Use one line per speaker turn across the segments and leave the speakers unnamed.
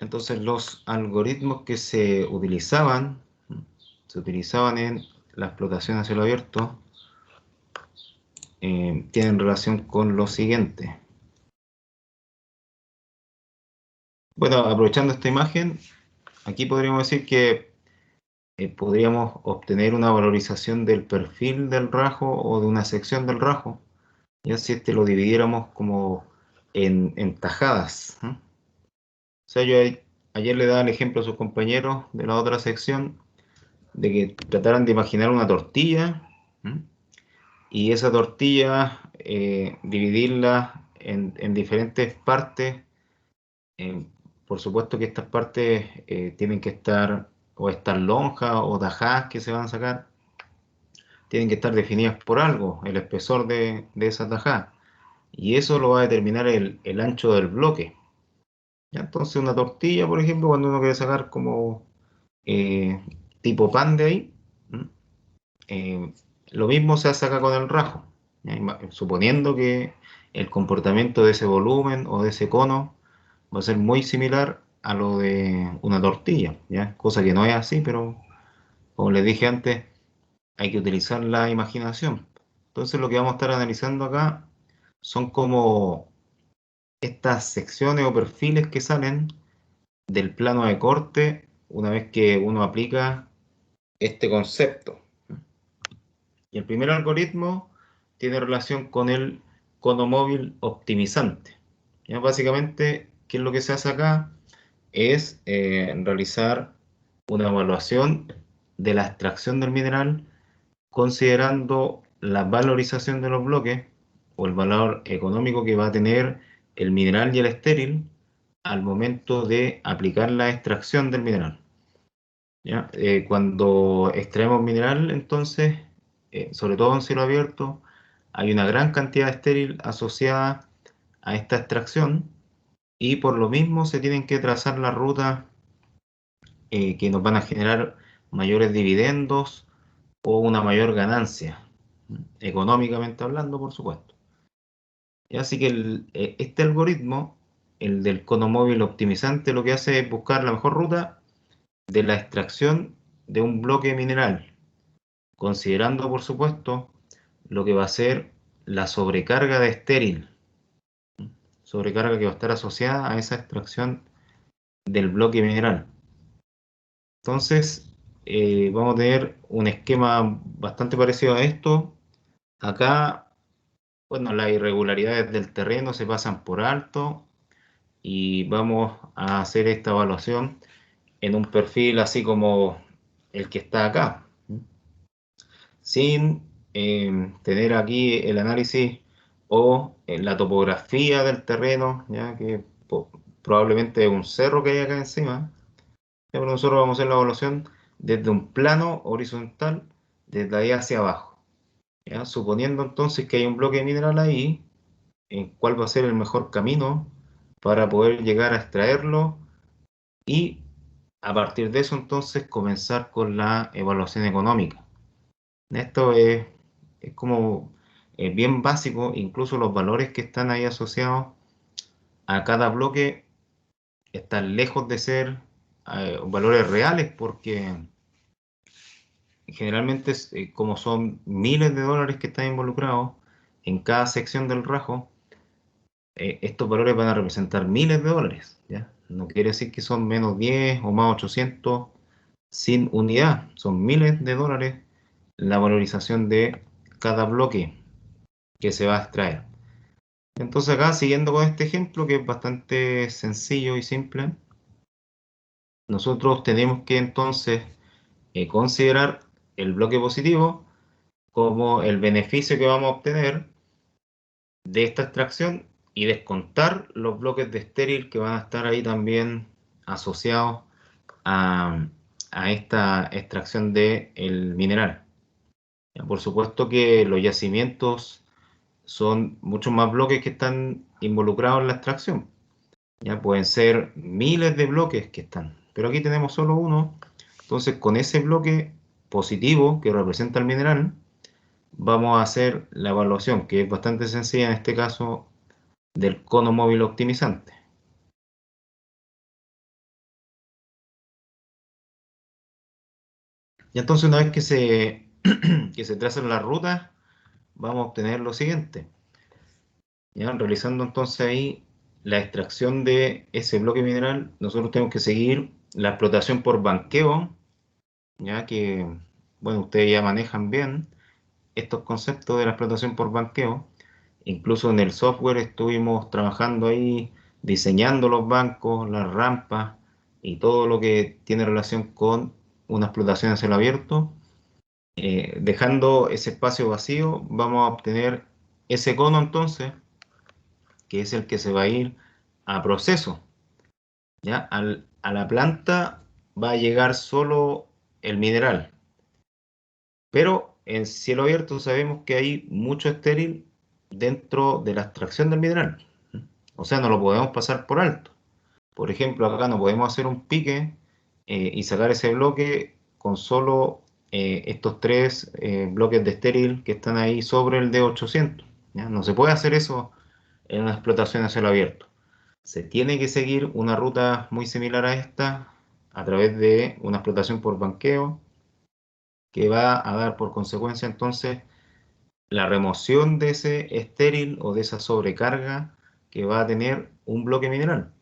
Entonces los algoritmos que se utilizaban en la explotación a cielo abierto tienen relación con lo siguiente. Bueno, aprovechando esta imagen, aquí podríamos decir que podríamos obtener una valorización del perfil del rajo o de una sección del rajo, ya si lo dividiéramos como en tajadas. O sea, ayer le daba el ejemplo a sus compañeros de la otra sección de que trataran de imaginar una tortilla, ¿m? Y esa tortilla dividirla en diferentes partes. Eh, por supuesto que estas partes tienen que estar o estar lonjas o tajadas que se van a sacar, tienen que estar definidas por algo, el espesor de esa tajada. Y eso lo va a determinar el ancho del bloque. ¿Ya? Entonces una tortilla, por ejemplo, cuando uno quiere sacar como eh, tipo pan de ahí, ¿m? Eh, lo mismo se saca con el rajo, ¿ya? Suponiendo que el comportamiento de ese volumen o de ese cono va a ser muy similar a lo de una tortilla, ¿ya? Cosa que no es así, pero como les dije antes, hay que utilizar la imaginación. Entonces lo que vamos a estar analizando acá son como estas secciones o perfiles que salen del plano de corte una vez que uno aplica este concepto. Y el primer algoritmo tiene relación con el cono móvil optimizante. ¿Ya? Básicamente, ¿qué es lo que se hace acá? Es realizar una evaluación de la extracción del mineral considerando la valorización de los bloques o el valor económico que va a tener el mineral y el estéril al momento de aplicar la extracción del mineral. ¿Ya? Cuando extraemos mineral, entonces, sobre todo en cielo abierto, hay una gran cantidad de estéril asociada a esta extracción y por lo mismo se tienen que trazar las rutas que nos van a generar mayores dividendos o una mayor ganancia, económicamente hablando, por supuesto. Y así que este algoritmo, el del cono móvil optimizante, lo que hace es buscar la mejor ruta de la extracción de un bloque mineral, considerando, por supuesto, lo que va a ser la sobrecarga de estéril, sobrecarga que va a estar asociada a esa extracción del bloque mineral. Entonces, vamos a tener un esquema bastante parecido a esto. Acá, bueno, las irregularidades del terreno se pasan por alto y vamos a hacer esta evaluación en un perfil así como el que está acá, sin tener aquí el análisis o la topografía del terreno, ya que probablemente es un cerro que hay acá encima. Ya, pero nosotros vamos a hacer la evaluación desde un plano horizontal, desde ahí hacia abajo. ¿Ya? Suponiendo entonces que hay un bloque mineral ahí, cuál va a ser el mejor camino para poder llegar a extraerlo y a partir de eso entonces comenzar con la evaluación económica. Esto es como bien básico, incluso los valores que están ahí asociados a cada bloque están lejos de ser valores reales porque generalmente como son miles de dólares que están involucrados en cada sección del rajo, estos valores van a representar miles de dólares, ¿ya? No quiere decir que son menos 10 o más 800 sin unidad, son miles de dólares la valorización de cada bloque que se va a extraer. Entonces acá, siguiendo con este ejemplo que es bastante sencillo y simple, nosotros tenemos que entonces considerar el bloque positivo como el beneficio que vamos a obtener de esta extracción y descontar los bloques de estéril que van a estar ahí también asociados a, a esta extracción del mineral. Ya, por supuesto que los yacimientos son muchos más bloques que están involucrados en la extracción. Ya pueden ser miles de bloques que están, pero aquí tenemos solo uno. Entonces, con ese bloque positivo que representa el mineral, vamos a hacer la evaluación, que es bastante sencilla en este caso, del cono móvil optimizante. Y entonces una vez que que se trazan las rutas, vamos a obtener lo siguiente. ¿Ya? Realizando entonces ahí la extracción de ese bloque mineral, nosotros tenemos que seguir la explotación por banqueo, ya que, bueno, ustedes ya manejan bien estos conceptos de la explotación por banqueo. Incluso en el software estuvimos trabajando ahí, diseñando los bancos, las rampas y todo lo que tiene relación con una explotación a cielo abierto. Dejando ese espacio vacío, vamos a obtener ese cono entonces, que es el que se va a ir a proceso. ¿Ya? A la planta va a llegar solo el mineral, pero en cielo abierto sabemos que hay mucho estéril dentro de la extracción del mineral. O sea, no lo podemos pasar por alto. Por ejemplo, acá no podemos hacer un pique y sacar ese bloque con solo estos tres bloques de estéril que están ahí sobre el D800. ¿Ya? No se puede hacer eso en una explotación a cielo abierto. Se tiene que seguir una ruta muy similar a esta a través de una explotación por banqueo que va a dar por consecuencia entonces la remoción de ese estéril o de esa sobrecarga que va a tener un bloque mineral.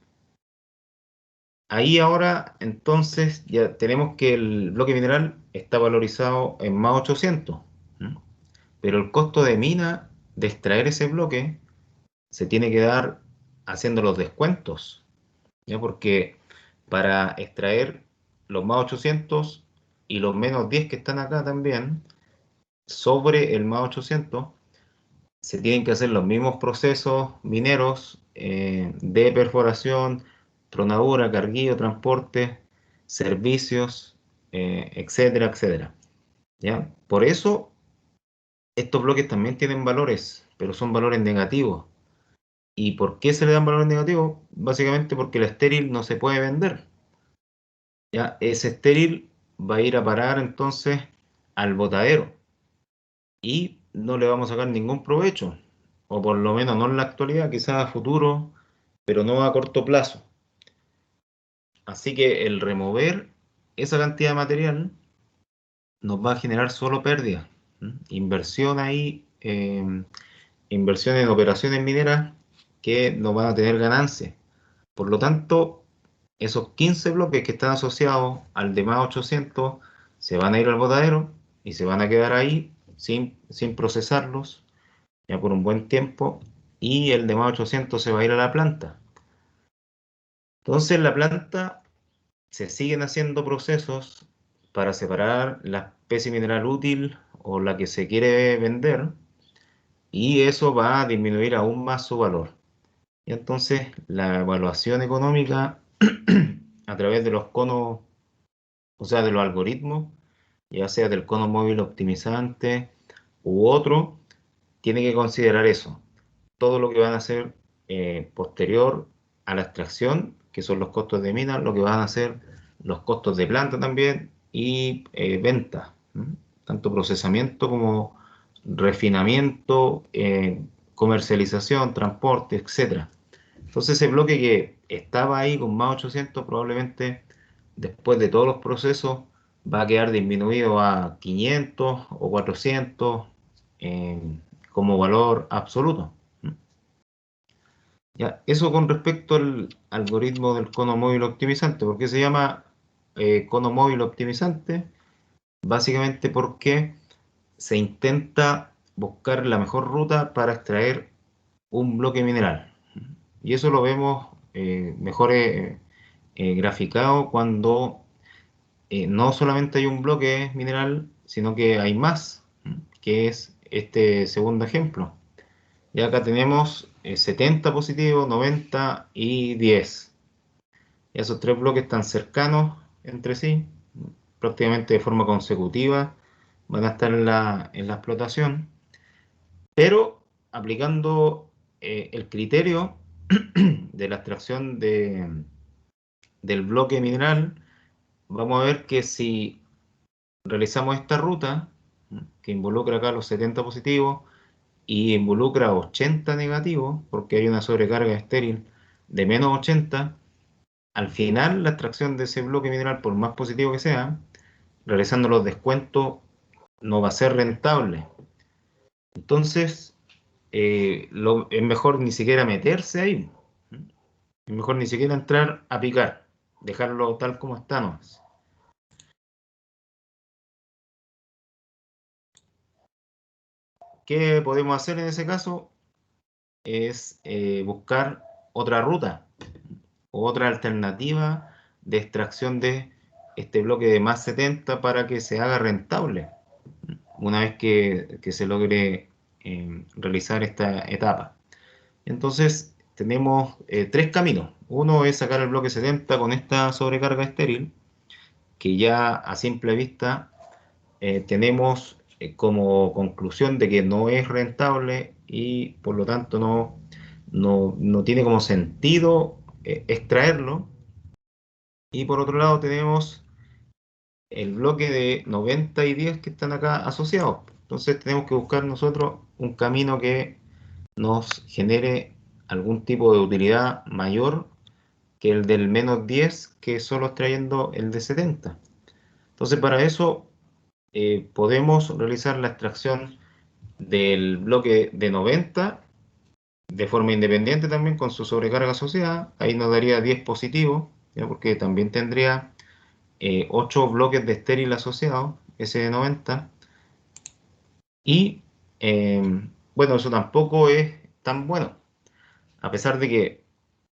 Ahí ahora entonces ya tenemos que el bloque mineral está valorizado en más 800, ¿m? Pero el costo de mina de extraer ese bloque se tiene que dar haciendo los descuentos, ¿ya? Porque para extraer los más 800 y los menos 10 que están acá también, sobre el más 800, se tienen que hacer los mismos procesos mineros de perforación, tronadura, carguillo, transporte, servicios, etcétera, etcétera. ¿Ya? Por eso estos bloques también tienen valores, pero son valores negativos. ¿Y por qué se le dan valores negativos? Básicamente porque el estéril no se puede vender. ¿Ya? Ese estéril va a ir a parar entonces al botadero y no le vamos a sacar ningún provecho, o por lo menos no en la actualidad, quizás a futuro, pero no a corto plazo. Así que el remover esa cantidad de material nos va a generar solo pérdidas. Inversión ahí, inversión en operaciones mineras que no van a tener ganancias. Por lo tanto, esos 15 bloques que están asociados al de más 800 se van a ir al botadero y se van a quedar ahí sin procesarlos ya por un buen tiempo, y el de más 800 se va a ir a la planta. Entonces, en la planta se siguen haciendo procesos para separar la especie mineral útil o la que se quiere vender, y eso va a disminuir aún más su valor. Y entonces, la evaluación económica a través de los conos, o sea, de los algoritmos, ya sea del cono móvil optimizante u otro, tiene que considerar eso. Todo lo que van a hacer posterior a la extracción, que son los costos de mina, lo que van a hacer los costos de planta también y venta, ¿m? Tanto procesamiento como refinamiento, comercialización, transporte, etcétera. Entonces ese bloque que estaba ahí con más 800 probablemente después de todos los procesos va a quedar disminuido a 500 o 400 eh, como valor absoluto. Ya, eso con respecto al algoritmo del cono móvil optimizante. ¿Por qué se llama cono móvil optimizante? Básicamente porque se intenta buscar la mejor ruta para extraer un bloque mineral. Y eso lo vemos mejor graficado cuando no solamente hay un bloque mineral, sino que hay más, que es este segundo ejemplo. Y acá tenemos 70 positivos, 90 y 10. Y esos tres bloques están cercanos entre sí, prácticamente de forma consecutiva, van a estar en la explotación, pero aplicando el criterio de la extracción del bloque mineral, vamos a ver que si realizamos esta ruta, que involucra acá los 70 positivos, y involucra 80 negativos, porque hay una sobrecarga estéril de menos 80, al final la extracción de ese bloque mineral, por más positivo que sea, realizando los descuentos no va a ser rentable. Entonces, es mejor ni siquiera meterse ahí. Es mejor ni siquiera entrar a picar, dejarlo tal como está nomás. ¿Qué podemos hacer en ese caso? Es buscar otra ruta o otra alternativa de extracción de este bloque de más 70 para que se haga rentable una vez que se logre realizar esta etapa. Entonces tenemos tres caminos. Uno es sacar el bloque 70 con esta sobrecarga estéril, que ya a simple vista tenemos como conclusión de que no es rentable y por lo tanto no tiene como sentido extraerlo. Y por otro lado tenemos el bloque de 90 y 10 que están acá asociados. Entonces tenemos que buscar nosotros un camino que nos genere algún tipo de utilidad mayor que el del menos 10 que solo extrayendo el de 70. Entonces para eso podemos realizar la extracción del bloque de 90 de forma independiente también con su sobrecarga asociada. Ahí nos daría 10 positivo, ¿ya? Porque también tendría 8 bloques de estéril asociados, ese de 90. Y bueno, eso tampoco es tan bueno. A pesar de que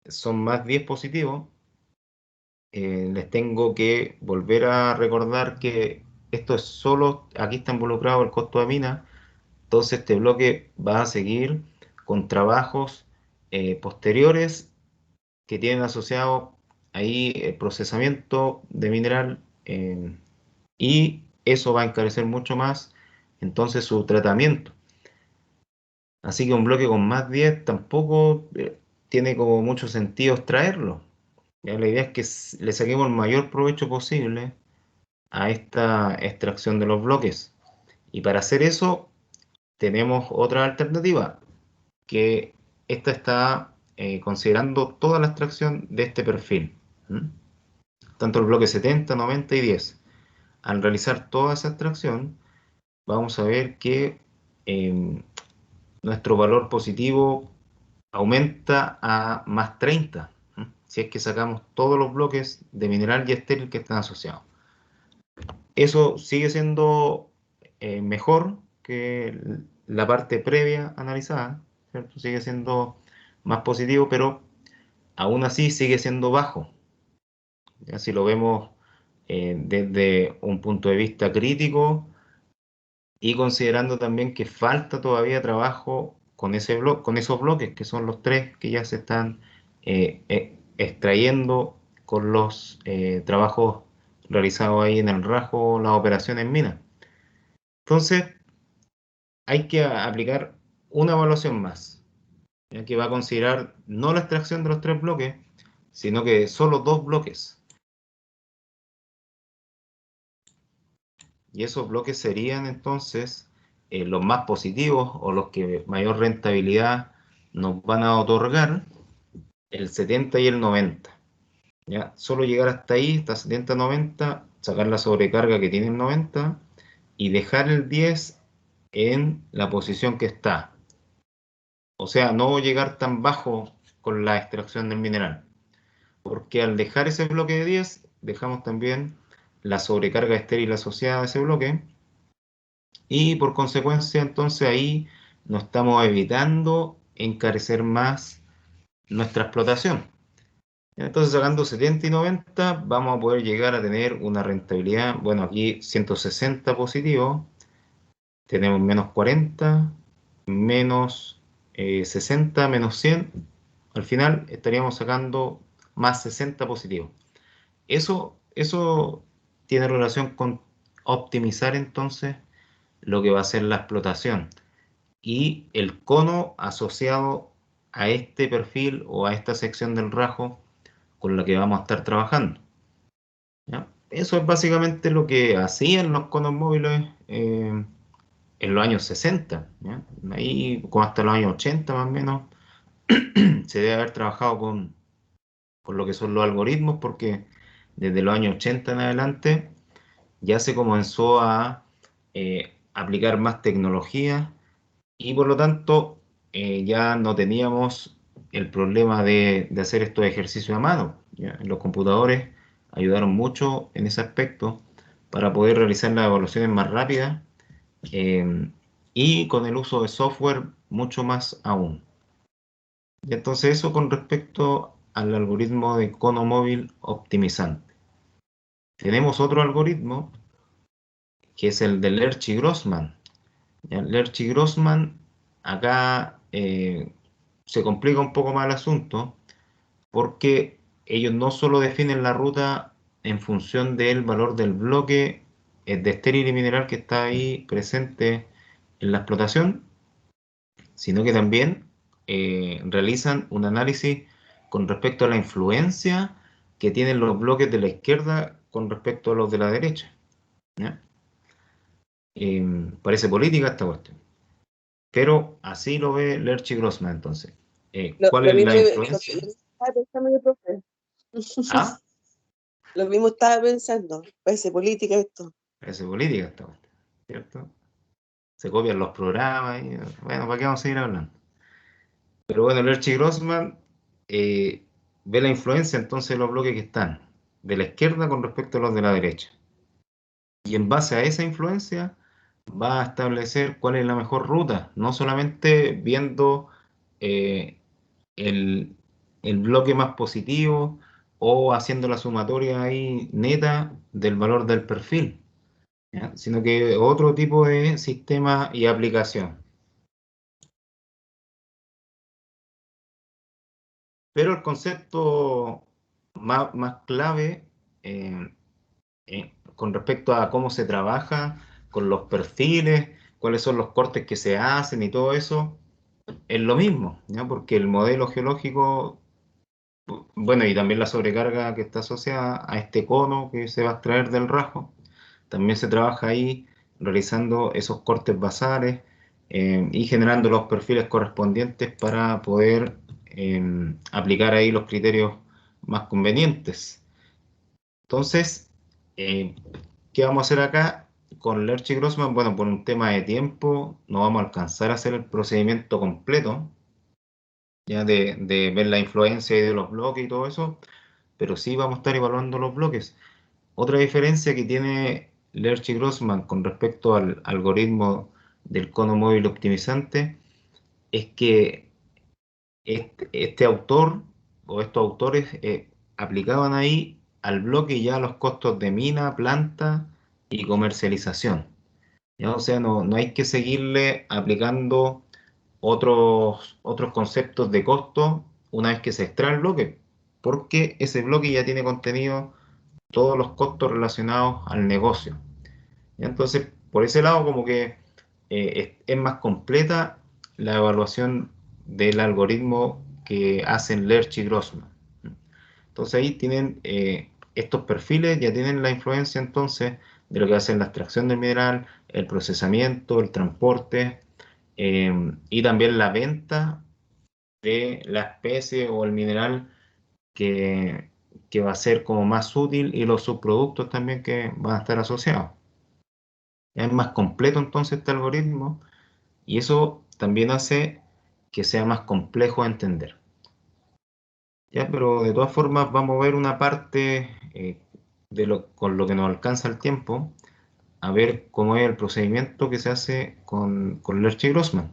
son más 10 positivos, les tengo que volver a recordar que esto es solo, aquí está involucrado el costo de mina. Entonces este bloque va a seguir con trabajos posteriores que tienen asociado ahí el procesamiento de mineral y eso va a encarecer mucho más entonces su tratamiento. Así que un bloque con más 10 tampoco tiene como mucho sentido extraerlo. Ya, la idea es que le saquemos el mayor provecho posible a esta extracción de los bloques. Y para hacer eso tenemos otra alternativa, que esta está considerando toda la extracción de este perfil. ¿Mm? Tanto el bloque 70, 90 y 10. Al realizar toda esa extracción, vamos a ver que eh, nuestro valor positivo aumenta a más 30, ¿mm? Si es que sacamos todos los bloques de mineral y estéril que están asociados. Eso sigue siendo mejor que la parte previa analizada, ¿cierto? Sigue siendo más positivo, pero aún así sigue siendo bajo. ¿Ya? Si lo vemos desde un punto de vista crítico y considerando también que falta todavía trabajo con con esos bloques, que son los tres que ya se están extrayendo con los trabajos realizados ahí en el Rajo, las operaciones en mina. Entonces, hay que aplicar una evaluación más, ya que va a considerar no la extracción de los tres bloques, sino que solo dos bloques. Y esos bloques serían entonces los más positivos o los que mayor rentabilidad nos van a otorgar, el 70 y el 90. ¿Ya? Solo llegar hasta ahí, hasta 70-90, sacar la sobrecarga que tiene el 90 y dejar el 10 en la posición que está. O sea, no llegar tan bajo con la extracción del mineral. Porque al dejar ese bloque de 10, dejamos también la sobrecarga estéril asociada a ese bloque. Y por consecuencia, entonces ahí nos estamos evitando encarecer más nuestra explotación. Entonces, sacando 70 y 90, vamos a poder llegar a tener una rentabilidad, bueno, aquí 160 positivo, tenemos menos 40, menos 60, menos 100, al final estaríamos sacando más 60 positivo. Eso tiene relación con optimizar entonces lo que va a ser la explotación y el cono asociado a este perfil o a esta sección del rajo con la que vamos a estar trabajando. ¿Ya? Eso es básicamente lo que hacían los conos móviles en los años 60, ¿ya? Ahí como hasta los años 80 más o menos se debe haber trabajado con lo que son los algoritmos porque desde los años 80 en adelante ya se comenzó a aplicar más tecnología y por lo tanto ya no teníamos el problema de hacer estos ejercicios a mano. ¿Ya? Los computadores ayudaron mucho en ese aspecto para poder realizar las evaluaciones más rápidas eh, y con el uso de software mucho más aún. Y entonces eso con respecto al algoritmo de cono móvil optimizante. Tenemos otro algoritmo que es el de Lerchi-Grossman. ¿Ya? Lerchi-Grossman, acá se complica un poco más el asunto porque ellos no solo definen la ruta en función del valor del bloque de estéril y mineral que está ahí presente en la explotación, sino que también realizan un análisis con respecto a la influencia que tienen los bloques de la izquierda con respecto a los de la derecha. ¿Ya? Parece política esta cuestión, pero así lo ve Lerchi Grossman entonces. ¿Cuál
Lo
es
mismo
la influencia?
estaba pensando yo, profe.
Ah,
Lo mismo estaba pensando. Parece política esto.
parece política esta cuestión, ¿cierto? Se copian los programas y bueno, ¿para qué vamos a seguir hablando? Pero bueno, Lerchi Grossman ve la influencia entonces de los bloques que están de la izquierda con respecto a los de la derecha. Y en base a esa influencia va a establecer cuál es la mejor ruta, no solamente viendo eh, el, el bloque más positivo o haciendo la sumatoria ahí neta del valor del perfil, ¿ya? Sino que otro tipo de sistema y aplicación. Pero el concepto más clave eh, con respecto a cómo se trabaja con los perfiles, cuáles son los cortes que se hacen y todo eso, es lo mismo, ¿ya? Porque el modelo geológico, bueno, y también la sobrecarga que está asociada a este cono que se va a extraer del rajo, también se trabaja ahí realizando esos cortes basales y generando los perfiles correspondientes para poder aplicar ahí los criterios más convenientes. Entonces, eh, ¿qué vamos a hacer acá con Lerchi Grossman? Bueno, por un tema de tiempo no vamos a alcanzar a hacer el procedimiento completo, ya de ver la influencia y de los bloques y todo eso, pero sí vamos a estar evaluando los bloques. Otra diferencia que tiene Lerchi Grossman con respecto al algoritmo del cono móvil optimizante es que este autor o estos autores aplicaban ahí al bloque ya los costos de mina, planta y comercialización. ¿Ya? O sea, no hay que seguirle aplicando otros conceptos de costo una vez que se extrae el bloque, porque ese bloque ya tiene contenido todos los costos relacionados al negocio. ¿Ya? Entonces, por ese lado, como que es más completa la evaluación del algoritmo que hacen Lerch y Grossman. Entonces ahí tienen estos perfiles, ya tienen la influencia entonces de lo que hacen la extracción del mineral, el procesamiento, el transporte y también la venta de la especie o el mineral que, que va a ser como más útil y los subproductos también que van a estar asociados. Es más completo entonces este algoritmo y eso también hace que sea más complejo de entender. Ya, pero de todas formas vamos a ver una parte con lo que nos alcanza el tiempo, a ver cómo es el procedimiento que se hace con Lerchi Grossman.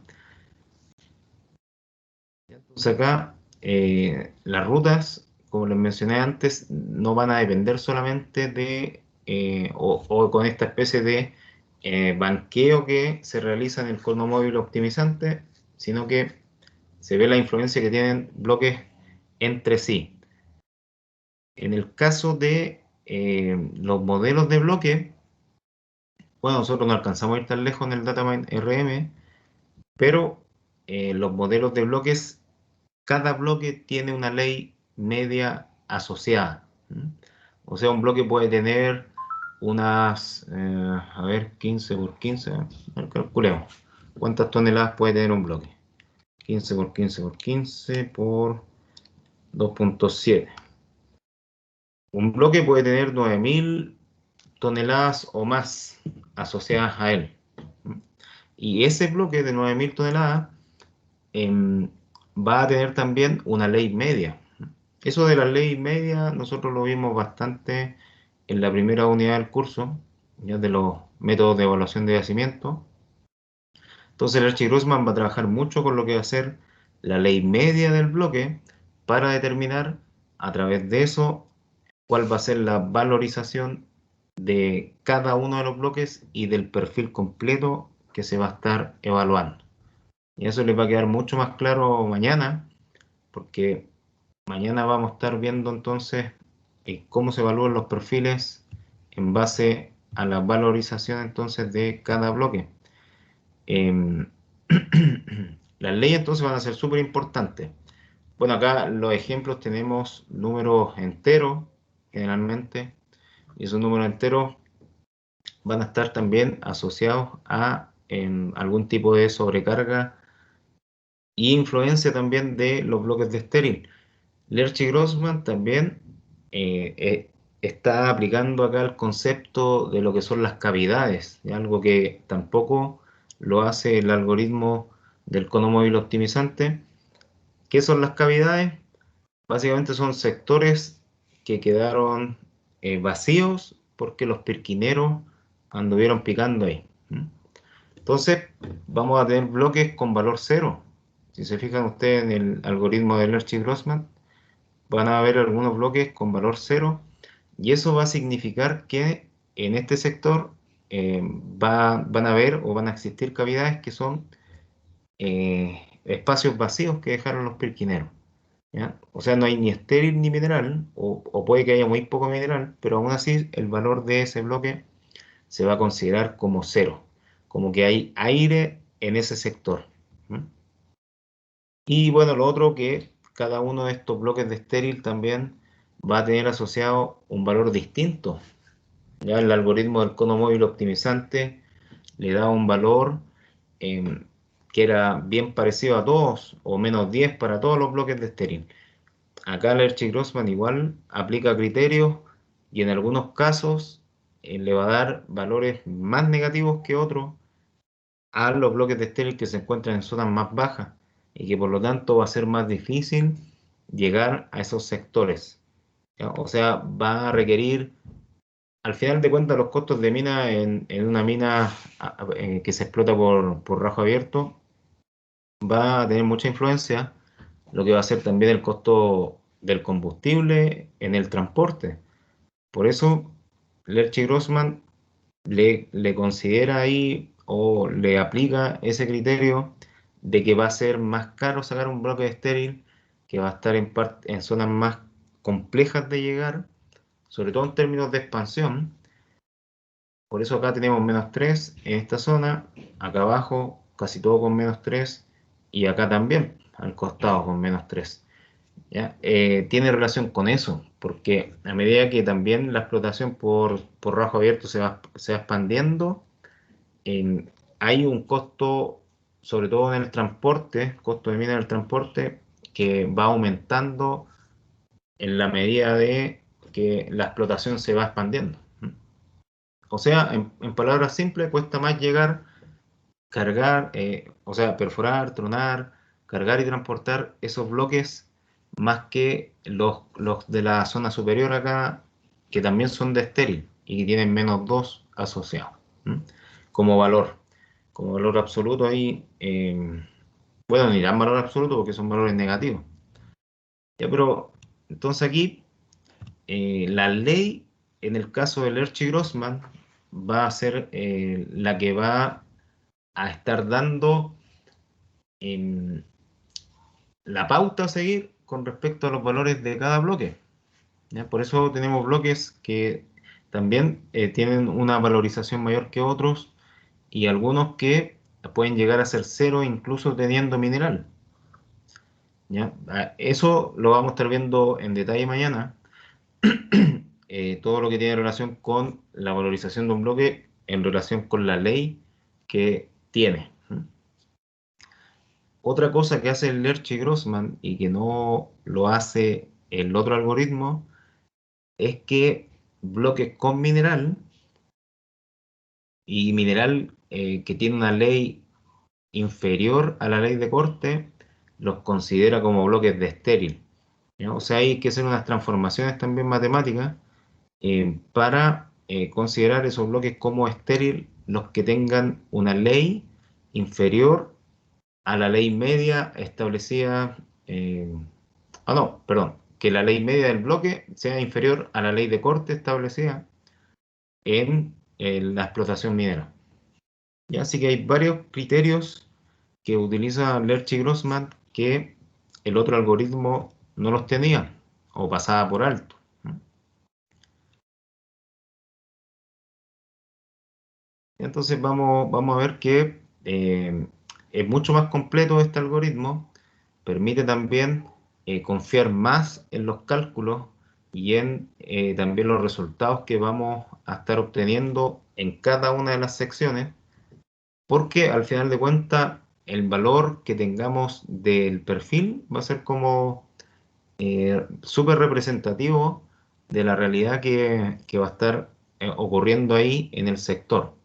Entonces acá las rutas, como les mencioné antes, no van a depender solamente o con esta especie de banqueo que se realiza en el cono móvil optimizante, sino que se ve la influencia que tienen bloques entre sí. En el caso de los modelos de bloque, bueno, nosotros no alcanzamos a ir tan lejos en el Datamine RM, pero los modelos de bloques, cada bloque tiene una ley media asociada. ¿Mm? O sea, un bloque puede tener unas, a ver, 15 por 15, a ver, calculemos. ¿Cuántas toneladas puede tener un bloque? 15 por 15 por 15 por 2.7. Un bloque puede tener 9.000 toneladas o más asociadas a él. Y ese bloque de 9.000 toneladas va a tener también una ley media. Eso de la ley media nosotros lo vimos bastante en la primera unidad del curso, ya de los métodos de evaluación de yacimiento. Entonces el Archie-Grossman va a trabajar mucho con lo que va a ser la ley media del bloque para determinar a través de eso cuál va a ser la valorización de cada uno de los bloques y del perfil completo que se va a estar evaluando. Y eso les va a quedar mucho más claro mañana, porque mañana vamos a estar viendo entonces cómo se evalúan los perfiles en base a la valorización entonces de cada bloque. Em, las leyes entonces van a ser súper importantes. Bueno, acá los ejemplos tenemos números enteros, generalmente, y esos números enteros van a estar también asociados a algún tipo de sobrecarga y influencia también de los bloques de estéril. Lerchi-Grossman también está aplicando acá el concepto de lo que son las cavidades, ¿ya? Algo que tampoco lo hace el algoritmo del cono móvil optimizante. ¿Qué son las cavidades? Básicamente son sectores que quedaron vacíos porque los pirquineros anduvieron picando ahí. Entonces, vamos a tener bloques con valor cero. Si se fijan ustedes en el algoritmo de Lerchi-Grossman, van a haber algunos bloques con valor cero y eso va a significar que en este sector van a haber o van a existir cavidades que son espacios vacíos que dejaron los pirquineros. ¿Ya? O sea, no hay ni estéril ni mineral, o puede que haya muy poco mineral, pero aún así el valor de ese bloque se va a considerar como cero, como que hay aire en ese sector. ¿Mm? Y bueno, lo otro que cada uno de estos bloques de estéril también va a tener asociado un valor distinto. Ya el algoritmo del cono móvil optimizante le da un valor eh, que era bien parecido a todos, o -10 para todos los bloques de estéril. Acá el Archie-Grossman igual aplica criterios y en algunos casos le va a dar valores más negativos que otros a los bloques de estéril que se encuentran en zonas más bajas y que por lo tanto va a ser más difícil llegar a esos sectores. ¿Ya? O sea, va a requerir, al final de cuentas, los costos de mina en una mina que se explota por rajo abierto va a tener mucha influencia lo que va a ser también el costo del combustible en el transporte. Por eso, Lerchi Grossman le considera ahí o le aplica ese criterio de que va a ser más caro sacar un bloque estéril, que va a estar en zonas más complejas de llegar, sobre todo en términos de expansión. Por eso acá tenemos -3 en esta zona, acá abajo casi todo con -3 y acá también al costado con -3. ¿Ya? Tiene relación con eso, porque a medida que también la explotación por rajo abierto se va expandiendo, hay un costo, sobre todo en el transporte, costo de mina en el transporte, que va aumentando en la medida de que la explotación se va expandiendo. O sea, en palabras simples, cuesta más llegar, cargar, o sea, perforar, tronar, cargar y transportar esos bloques más que los de la zona superior acá, que también son de estéril y que tienen -2 asociados, ¿m? Como valor. Como valor absoluto ahí, bueno, ni dan valor absoluto porque son valores negativos. Ya, pero entonces aquí la ley, en el caso del Lerchi-Grossman, va a ser la que va a estar dando em, la pauta a seguir con respecto a los valores de cada bloque. ¿Ya? Por eso tenemos bloques que también tienen una valorización mayor que otros y algunos que pueden llegar a ser cero incluso teniendo mineral. ¿Ya? Eso lo vamos a estar viendo en detalle mañana. Todo lo que tiene relación con la valorización de un bloque en relación con la ley que tiene. Otra cosa que hace el Lerchi-Grossman y que no lo hace el otro algoritmo es que bloques con mineral y mineral que tiene una ley inferior a la ley de corte, los considera como bloques de estéril. ¿Ya? O sea, hay que hacer unas transformaciones también matemáticas para considerar esos bloques como estéril, los que tengan una ley inferior a la ley media establecida, no, perdón, que la ley media del bloque sea inferior a la ley de corte establecida en la explotación minera. ¿Ya? Así que hay varios criterios que utiliza Lerch y Grossman que el otro algoritmo no los tenía o pasaba por alto. Entonces vamos a ver que es mucho más completo este algoritmo, permite también confiar más en los cálculos y en también los resultados que vamos a estar obteniendo en cada una de las secciones, porque al final de cuentas el valor que tengamos del perfil va a ser como súper representativo de la realidad que va a estar ocurriendo ahí en el sector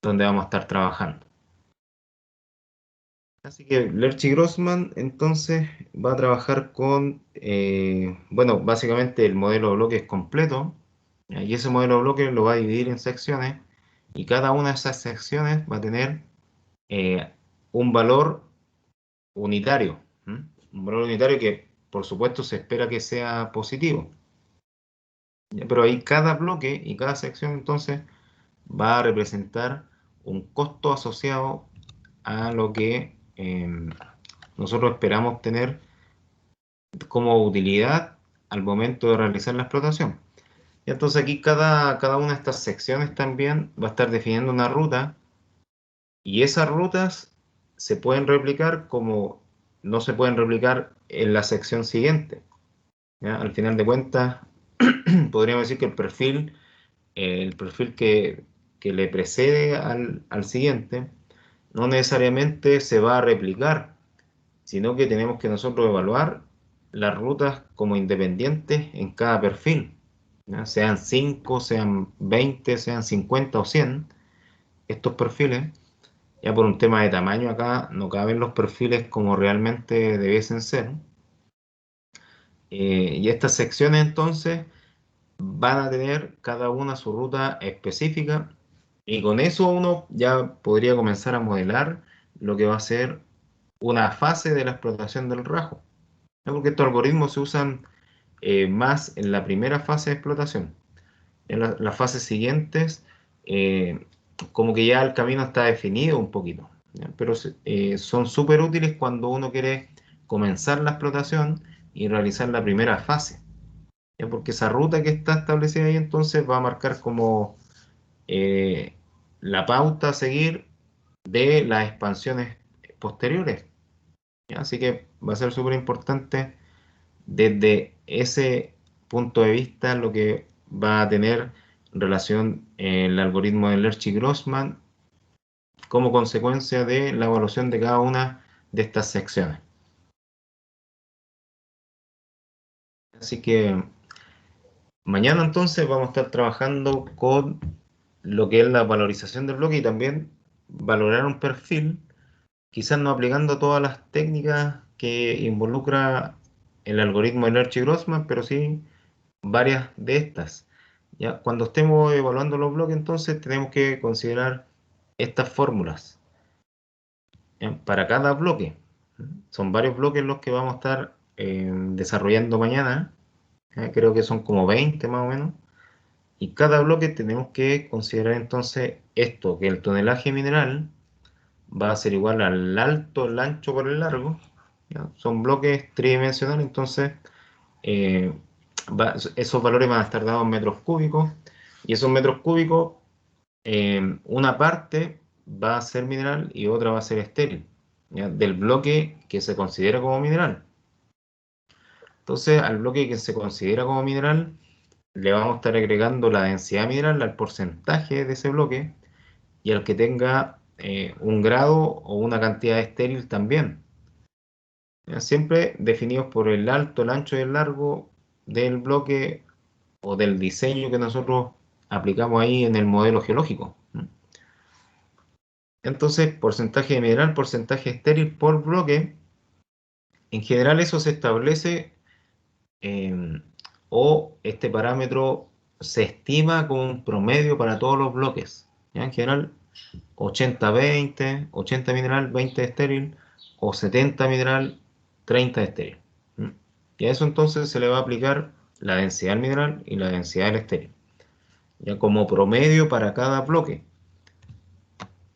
donde vamos a estar trabajando. Así que Lerch y Grossman entonces va a trabajar con, bueno, básicamente el modelo de bloques completo, ¿ya? Y ese modelo de bloques lo va a dividir en secciones y cada una de esas secciones va a tener eh, un valor unitario, ¿m? Un valor unitario que por supuesto se espera que sea positivo. ¿Ya? Pero ahí cada bloque y cada sección entonces va a representar un costo asociado a lo que nosotros esperamos tener como utilidad al momento de realizar la explotación. Y entonces aquí cada una de estas secciones también va a estar definiendo una ruta y esas rutas se pueden replicar como no se pueden replicar en la sección siguiente. ¿Ya? Al final de cuentas, podríamos decir que el perfil que le precede al siguiente, no necesariamente se va a replicar, sino que tenemos que nosotros evaluar las rutas como independientes en cada perfil, ¿ya? Sean 5, sean 20, sean 50 o 100, estos perfiles, ya por un tema de tamaño acá no caben los perfiles como realmente debiesen ser. Y estas secciones entonces van a tener cada una su ruta específica y con eso uno ya podría comenzar a modelar lo que va a ser una fase de la explotación del rajo. ¿No? Porque estos algoritmos se usan más en la primera fase de explotación. En las fases siguientes, como que ya el camino está definido un poquito, ¿ya? Pero son súper útiles cuando uno quiere comenzar la explotación y realizar la primera fase, ¿ya? Porque esa ruta que está establecida ahí entonces va a marcar como eh, la pauta a seguir de las expansiones posteriores, ¿ya? Así que va a ser súper importante desde ese punto de vista lo que va a tener relación el algoritmo de Lerch y Grossman como consecuencia de la evaluación de cada una de estas secciones. Así que mañana entonces vamos a estar trabajando con lo que es la valorización del bloque y también valorar un perfil, quizás no aplicando todas las técnicas que involucra el algoritmo de Lerch y Grossman, pero sí varias de estas. ¿Ya? Cuando estemos evaluando los bloques, entonces tenemos que considerar estas fórmulas, ¿ya? Para cada bloque. Son varios bloques los que vamos a estar desarrollando mañana. ¿Ya? Creo que son como 20 más o menos. Y cada bloque tenemos que considerar entonces esto, que el tonelaje mineral va a ser igual al alto, el ancho por el largo. ¿Ya? Son bloques tridimensionales, entonces eh, esos valores van a estar dados en metros cúbicos y esos metros cúbicos, una parte va a ser mineral y otra va a ser estéril, ¿ya? Del bloque que se considera como mineral. Entonces, al bloque que se considera como mineral, le vamos a estar agregando la densidad mineral al porcentaje de ese bloque y al que tenga un grado o una cantidad estéril también. ¿Ya? Siempre definidos por el alto, el ancho y el largo del bloque o del diseño que nosotros aplicamos ahí en el modelo geológico. Entonces, porcentaje de mineral, porcentaje estéril por bloque. En general eso se establece eh, o este parámetro se estima como un promedio para todos los bloques. ¿Ya? En general, 80-20, 80 mineral, 20 estéril, o 70 mineral, 30 estéril. ¿Mm? Y a eso entonces se le va a aplicar la densidad del mineral y la densidad del estéril, ya como promedio para cada bloque.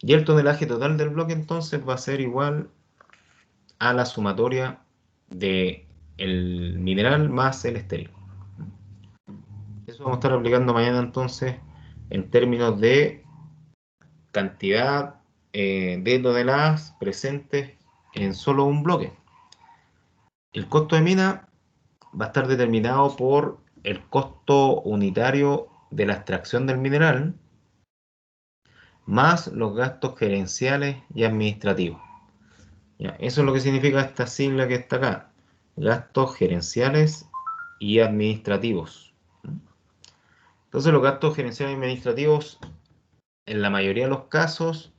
Y el tonelaje total del bloque entonces va a ser igual a la sumatoria de el mineral más el estéril. Eso vamos a estar aplicando mañana entonces en términos de cantidad de toneladas presentes en solo un bloque. El costo de mina va a estar determinado por el costo unitario de la extracción del mineral más los gastos gerenciales y administrativos. ¿Ya? Eso es lo que significa esta sigla que está acá. Gastos gerenciales y administrativos. Entonces los gastos gerenciales y administrativos en la mayoría de los casos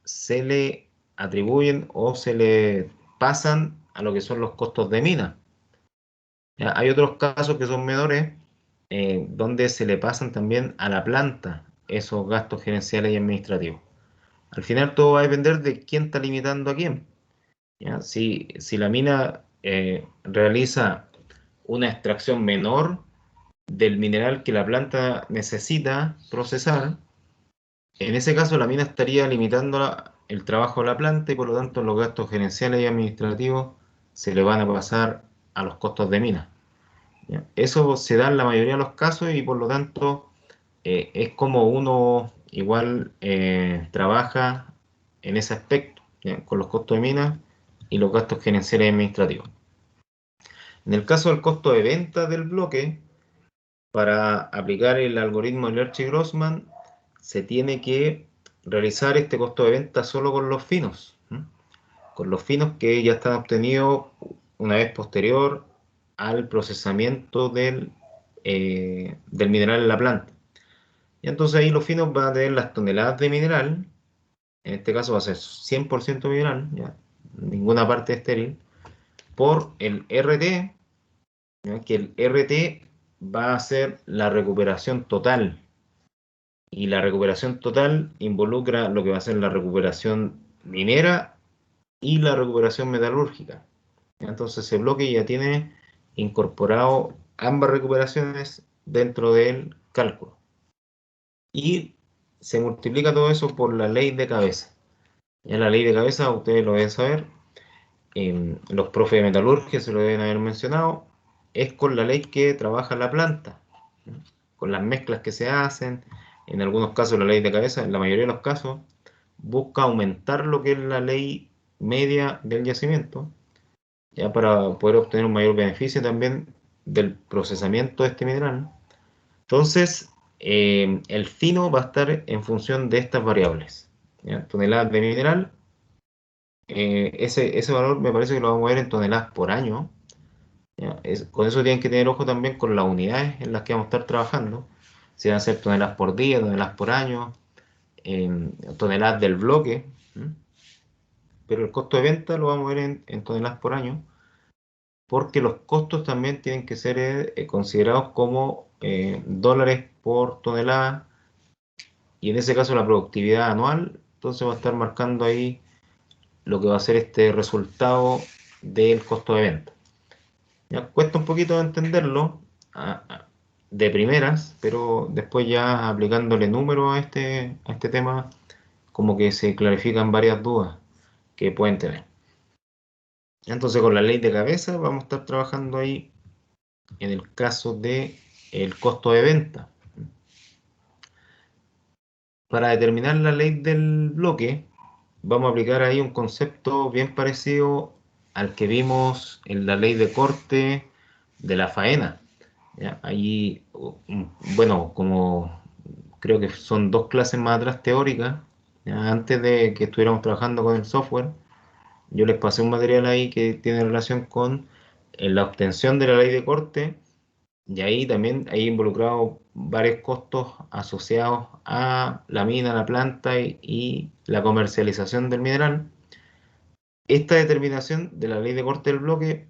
se le atribuyen o se le pasan a lo que son los costos de mina. ¿Ya? Hay otros casos que son menores, donde se le pasan también a la planta esos gastos gerenciales y administrativos. Al final todo va a depender de quién está limitando a quién. ¿Ya? Si la mina realiza una extracción menor del mineral que la planta necesita procesar, en ese caso la mina estaría limitando el trabajo de la planta y por lo tanto los gastos gerenciales y administrativos se le van a pasar a los costos de mina. ¿Ya? Eso se da en la mayoría de los casos y por lo tanto es como uno igual trabaja en ese aspecto, ¿ya? Con los costos de mina y los gastos gerenciales y administrativos. En el caso del costo de venta del bloque, para aplicar el algoritmo de Lerchi-Grossman, se tiene que realizar este costo de venta solo con los finos, ¿m? Con los finos que ya están obtenidos una vez posterior al procesamiento del mineral en la planta. Y entonces ahí los finos van a tener las toneladas de mineral, en este caso va a ser 100% mineral, ¿ya? Ninguna parte estéril, por el RT, ¿ya? Que el RT va a ser la recuperación total. Y la recuperación total involucra lo que va a ser la recuperación minera y la recuperación metalúrgica. Entonces ese bloque ya tiene incorporado ambas recuperaciones dentro del cálculo. Y se multiplica todo eso por la ley de cabeza. Ya la ley de cabeza, ustedes lo deben saber, los profes de metalurgia se lo deben haber mencionado, es con la ley que trabaja la planta, ¿no? Con las mezclas que se hacen, en algunos casos la ley de cabeza, en la mayoría de los casos, busca aumentar lo que es la ley media del yacimiento, ya para poder obtener un mayor beneficio también del procesamiento de este mineral. Entonces, el fino va a estar en función de estas variables, ¿ya? Toneladas de mineral, ese valor me parece que lo vamos a ver en toneladas por año, ¿ya? Con eso tienen que tener ojo también con las unidades en las que vamos a estar trabajando, si van a ser toneladas por día, toneladas por año, toneladas del bloque, ¿m? Pero el costo de venta lo vamos a ver en toneladas por año, porque los costos también tienen que ser considerados como dólares por tonelada, y en ese caso la productividad anual, entonces va a estar marcando ahí lo que va a ser este resultado del costo de venta. Ya cuesta un poquito entenderlo de primeras, pero después ya aplicándole números a este tema, como que se clarifican varias dudas que pueden tener. Entonces con la ley de cabeza vamos a estar trabajando ahí en el caso de el costo de venta. Para determinar la ley del bloque, vamos a aplicar ahí un concepto bien parecido al que vimos en la ley de corte de la faena. ¿Ya? Allí, bueno, como creo que son dos clases más atrás teóricas, ¿ya? Antes de que estuviéramos trabajando con el software, yo les pasé un material ahí que tiene relación con la obtención de la ley de corte Y ahí también hay involucrado varios costos asociados a la mina, la planta y la comercialización del mineral. Esta determinación de la ley de corte del bloque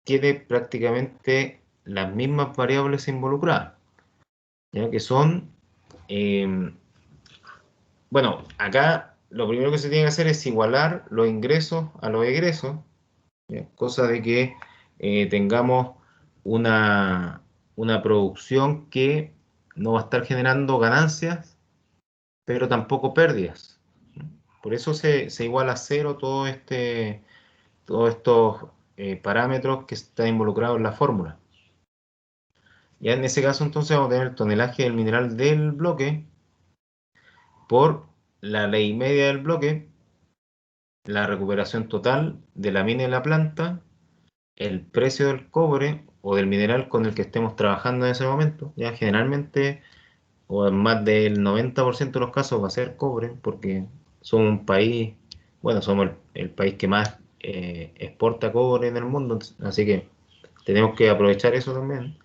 tiene prácticamente las mismas variables involucradas, ya que son, eh, bueno, acá lo primero que se tiene que hacer es igualar los ingresos a los egresos, ¿ya? Cosa de que tengamos una, una producción que no va a estar generando ganancias, pero tampoco pérdidas. Por eso se iguala a cero todos estos parámetros que están involucrados en la fórmula. Ya en ese caso entonces vamos a tener el tonelaje del mineral del bloque por la ley media del bloque, la recuperación total de la mina y la planta, el precio del cobre o del mineral con el que estemos trabajando en ese momento. Ya generalmente, o en más del 90% de los casos va a ser cobre, porque somos un país, bueno, somos el país que más exporta cobre en el mundo, así que tenemos que aprovechar eso también.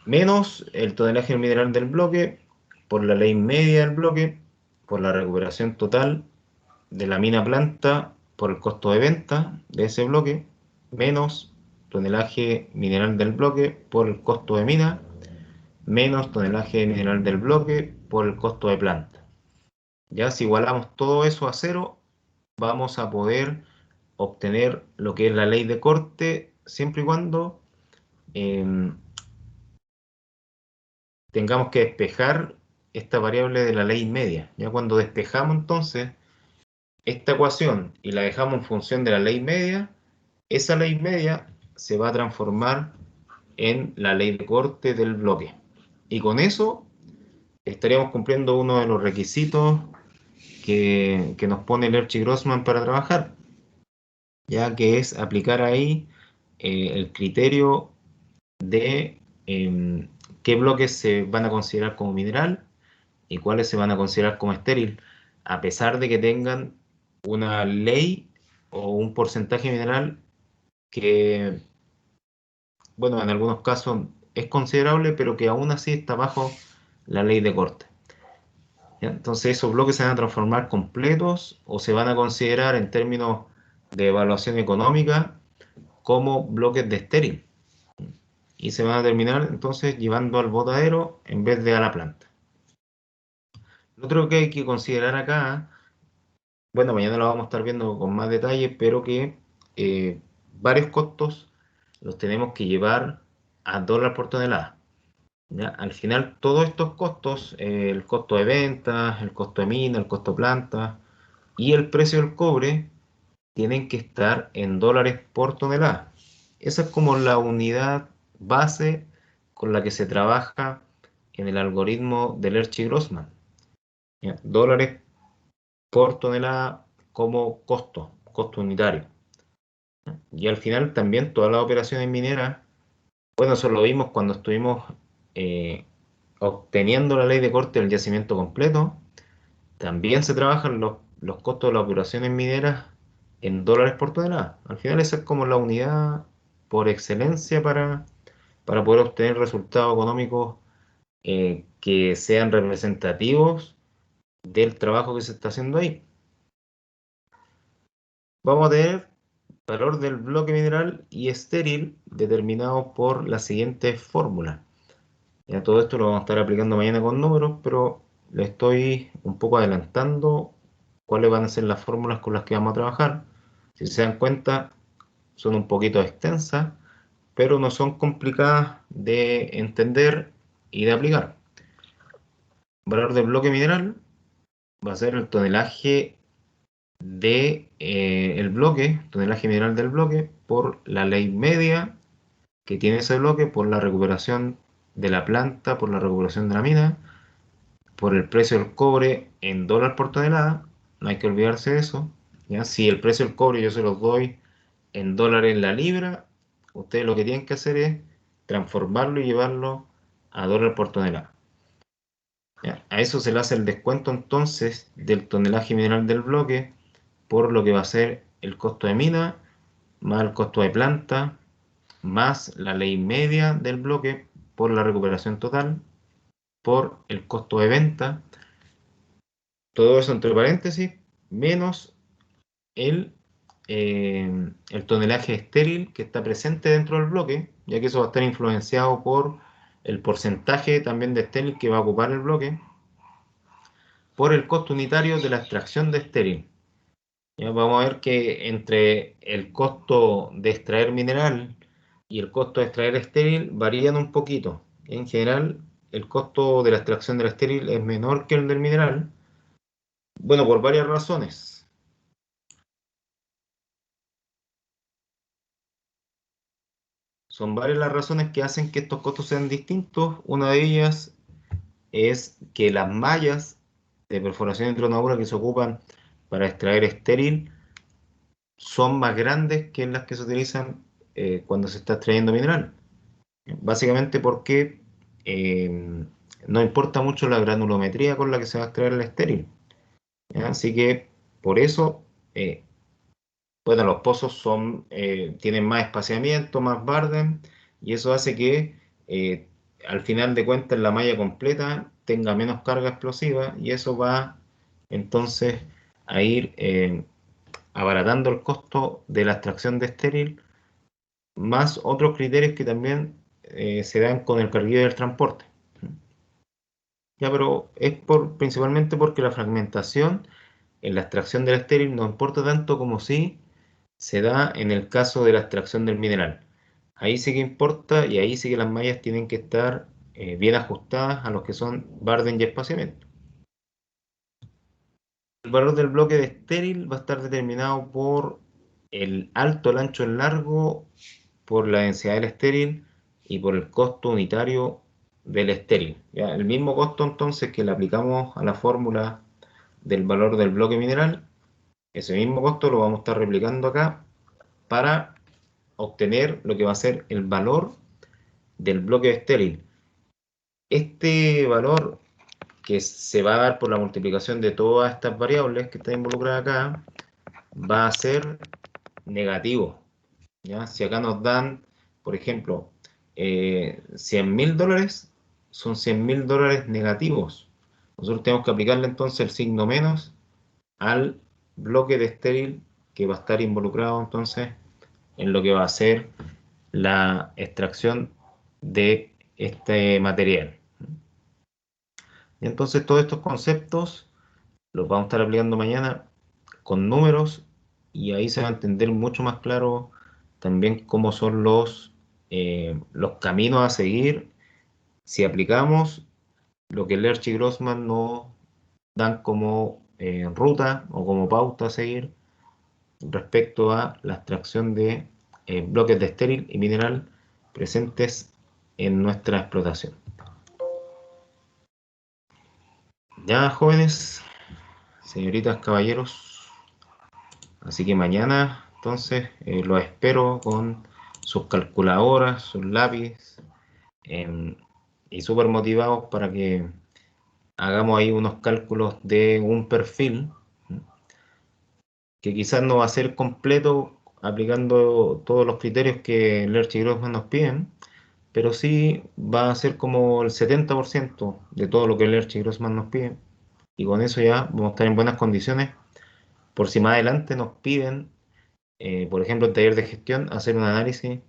Menos el tonelaje del mineral del bloque, por la ley media del bloque, por la recuperación total de la mina planta, por el costo de venta de ese bloque, menos tonelaje mineral del bloque por el costo de mina, menos tonelaje mineral del bloque por el costo de planta. Ya si igualamos todo eso a cero, vamos a poder obtener lo que es la ley de corte, siempre y cuando eh, tengamos que despejar esta variable de la ley media. Ya cuando despejamos entonces esta ecuación y la dejamos en función de la ley media, esa ley media se va a transformar en la ley de corte del bloque. Y con eso estaríamos cumpliendo uno de los requisitos que nos pone el Archie-Grossman para trabajar, ya que es aplicar ahí el criterio de qué bloques se van a considerar como mineral y cuáles se van a considerar como estéril, a pesar de que tengan una ley o un porcentaje mineral que, bueno, en algunos casos es considerable, pero que aún así está bajo la ley de corte. ¿Ya? Entonces esos bloques se van a transformar completos o se van a considerar en términos de evaluación económica como bloques de estéril y se van a terminar entonces llevando al botadero en vez de a la planta. Lo otro que hay que considerar acá, bueno, mañana lo vamos a estar viendo con más detalle, pero que varios costos los tenemos que llevar a dólar por tonelada. ¿Ya? Al final, todos estos costos, el costo de ventas, el costo de mina, el costo de planta y el precio del cobre, tienen que estar en dólares por tonelada. Esa es como la unidad base con la que se trabaja en el algoritmo del Hershey-Grossman. ¿Ya? Dólares por tonelada como costo unitario. Y al final también todas las operaciones mineras, bueno, eso lo vimos cuando estuvimos eh, obteniendo la ley de corte del yacimiento completo, también se trabajan los costos de las operaciones mineras en dólares por tonelada. Al final esa es como la unidad por excelencia para poder obtener resultados económicos que sean representativos del trabajo que se está haciendo ahí. Vamos a tener valor del bloque mineral y estéril determinado por la siguiente fórmula. Ya todo esto lo vamos a estar aplicando mañana con números, pero le estoy un poco adelantando cuáles van a ser las fórmulas con las que vamos a trabajar. Si se dan cuenta, son un poquito extensas, pero no son complicadas de entender y de aplicar. Valor del bloque mineral va a ser el tonelaje de el bloque, tonelaje mineral del bloque, por la ley media que tiene ese bloque, por la recuperación de la planta, por la recuperación de la mina, por el precio del cobre en dólar por tonelada, no hay que olvidarse de eso. ¿Ya? Si el precio del cobre yo se los doy en dólares en la libra, ustedes lo que tienen que hacer es transformarlo y llevarlo a dólar por tonelada. ¿Ya? A eso se le hace el descuento entonces del tonelaje mineral del bloque por lo que va a ser el costo de mina, más el costo de planta, más la ley media del bloque por la recuperación total, por el costo de venta, todo eso entre paréntesis, menos el tonelaje estéril que está presente dentro del bloque, ya que eso va a estar influenciado por el porcentaje también de estéril que va a ocupar el bloque, por el costo unitario de la extracción de estéril. Ya vamos a ver que entre el costo de extraer mineral y el costo de extraer estéril varían un poquito. En general, el costo de la extracción del estéril es menor que el del mineral. Bueno, por varias razones. Son varias las razones que hacen que estos costos sean distintos. Una de ellas es que las mallas de perforación de tronadura que se ocupan para extraer estéril son más grandes que las que se utilizan cuando se está extrayendo mineral. Básicamente porque no importa mucho la granulometría con la que se va a extraer el estéril. ¿Ya? Así que por eso, bueno, los pozos tienen más espaciamiento, más barden, y eso hace que al final de cuentas la malla completa tenga menos carga explosiva, y eso va entonces a ir abaratando el costo de la extracción de estéril, más otros criterios que también se dan con el carguillo del transporte. Ya, pero es principalmente porque la fragmentación en la extracción del estéril no importa tanto como si se da en el caso de la extracción del mineral. Ahí sí que importa y ahí sí que las mallas tienen que estar bien ajustadas a los que son barden y espaciamiento. El valor del bloque de estéril va a estar determinado por el alto, el ancho, el largo, por la densidad del estéril y por el costo unitario del estéril. ¿Ya? El mismo costo entonces que le aplicamos a la fórmula del valor del bloque mineral, ese mismo costo lo vamos a estar replicando acá para obtener lo que va a ser el valor del bloque estéril. Este valor que se va a dar por la multiplicación de todas estas variables que están involucradas acá va a ser negativo. ¿Ya? Si acá nos dan, por ejemplo, $100.000, son $100.000 negativos. Nosotros tenemos que aplicarle entonces el signo menos al bloque de estéril que va a estar involucrado entonces en lo que va a ser la extracción de este material. Y entonces todos estos conceptos los vamos a estar aplicando mañana con números, y ahí se va a entender mucho más claro también cómo son los caminos a seguir si aplicamos lo que Lerch y Grossman nos dan como ruta o como pauta a seguir respecto a la extracción de bloques de estéril y mineral presentes en nuestra explotación. Ya, jóvenes, señoritas, caballeros, así que mañana entonces los espero con sus calculadoras, sus lápices, em, y súper motivados para que hagamos ahí unos cálculos de un perfil que quizás no va a ser completo aplicando todos los criterios que Lerch y Grossman nos piden, pero sí va a ser como el 70% de todo lo que Lerch y Grossman nos piden, y con eso ya vamos a estar en buenas condiciones por si más adelante nos piden, por ejemplo, en taller de gestión, hacer un análisis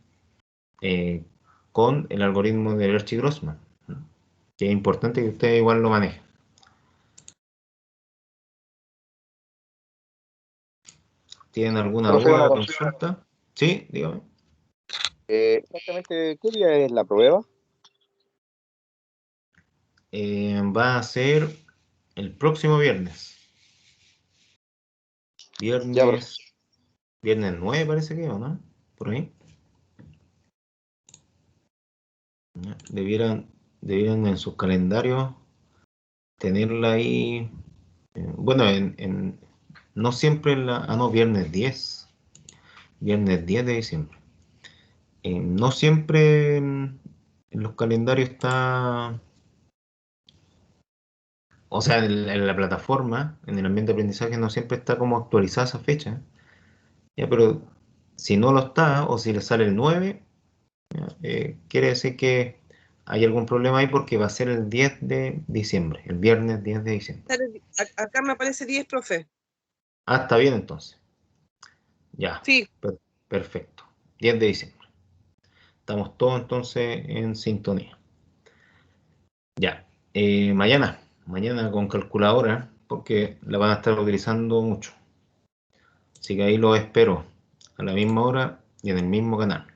eh, con el algoritmo de Lerch y Grossman, que es importante que ustedes igual lo manejen. ¿Tienen alguna
Profe, una
duda o
consulta.
consulta? Sí, dígame.
Exactamente, ¿qué día es la prueba?
Va a ser el próximo viernes.
Ya, profe.
Viernes 9 parece que, ¿o no? Por ahí. Ya, debieran en sus calendarios tenerla ahí. Bueno, no siempre no, viernes 10 de diciembre. No siempre en los calendarios está, o sea, en la plataforma, en el ambiente de aprendizaje, no siempre está como actualizada esa fecha. Ya, pero si no lo está, o si le sale el 9, quiere decir que hay algún problema ahí porque va a ser el 10 de diciembre, el viernes 10 de diciembre.
Acá me aparece 10, profe.
Ah, está bien entonces. Ya,
Sí,
perfecto. 10 de diciembre. Estamos todos entonces en sintonía. Ya, mañana con calculadora, porque la van a estar utilizando mucho. Así que ahí los espero a la misma hora y en el mismo canal.